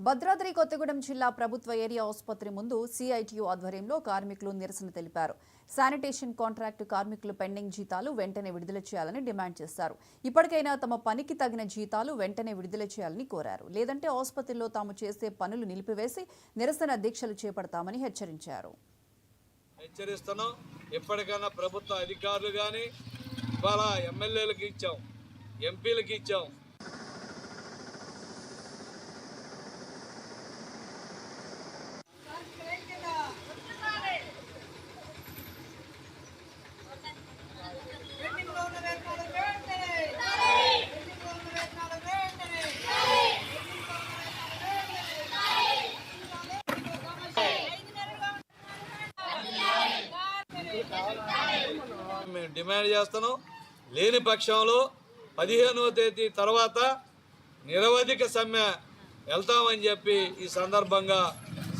భద్రాద్రి కొత్తగూడెం జిల్లా ప్రభుత్వ ఏరియా ఆసుపత్రి ముందు సిఐటియు ఆధ్వర్యంలో కార్మికులు నిరసన తెలిపారు. శానిటేషన్ కాంట్రాక్టు కార్మికులు పెండింగ్ జీతాలు వెంటనే విడుదల చేయాలని డిమాండ్ చేశారు. ఇప్పటికైనా తమ పనికి తగిన జీతాలు వెంటనే విడుదల చేయాలని కోరారు. లేదంటే ఆసుపత్రిలో తాము చేసే పనులు నిలిపివేసి నిరసన దీక్షలు చేపడతామని హెచ్చరించారు. ఎప్పటికైనా ప్రభుత్వ అధికారులు కానీ ఇవాళ ఎమ్మెల్యేలకు ఇచ్చాం, ఎంపీలకు ఇచ్చాం. మేము డిమాండ్ చేస్తున్నాం. లేని పక్షంలో 15వ తేదీ తర్వాత నిరవధిక సమ్మె వెళ్తామని చెప్పి ఈ సందర్భంగా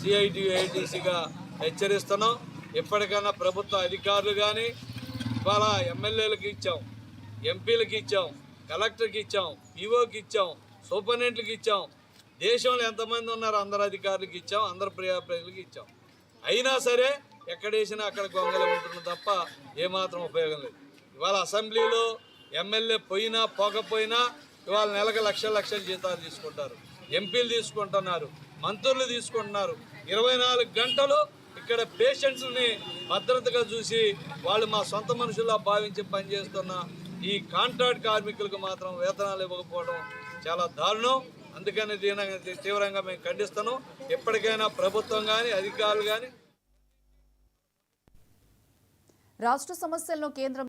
సిఐటియుగా హెచ్చరిస్తున్నాం. ఎప్పటికైనా ప్రభుత్వ అధికారులు కానీ ఇవాళ ఎమ్మెల్యేలకు ఇచ్చాం, ఎంపీలకు ఇచ్చాం, కలెక్టర్కి ఇచ్చాం, పీఓకి ఇచ్చాం, సూపరింటెండెంట్కి ఇచ్చాం. దేశంలో ఎంతమంది ఉన్నారో అందరు అధికారులకు ఇచ్చాం, అందరు ప్రజలకు ఇచ్చాం. అయినా సరే ఎక్కడేసినా అక్కడ గొంగలు ఉంటుంది తప్ప ఏమాత్రం ఉపయోగం లేదు. ఇవాళ అసెంబ్లీలో ఎమ్మెల్యే పోయినా పోకపోయినా ఇవాళ నెలకు లక్షల జీతాలు తీసుకుంటారు, ఎంపీలు తీసుకుంటున్నారు, మంత్రులు తీసుకుంటున్నారు. 24 గంటలు ఇక్కడ పేషెంట్స్ని భద్రతగా చూసి వాళ్ళు మా సొంత మనుషుల్లా భావించి పనిచేస్తున్న ఈ కాంట్రాక్ట్ కార్మికులకు మాత్రం వేతనాలు ఇవ్వకపోవడం చాలా దారుణం. అందుకని దీన్ని తీవ్రంగా మేము ఖండిస్తున్నాం. ఎప్పటికైనా ప్రభుత్వం కానీ అధికారులు కానీ రాష్ట్ర సమస్యలను కేంద్రం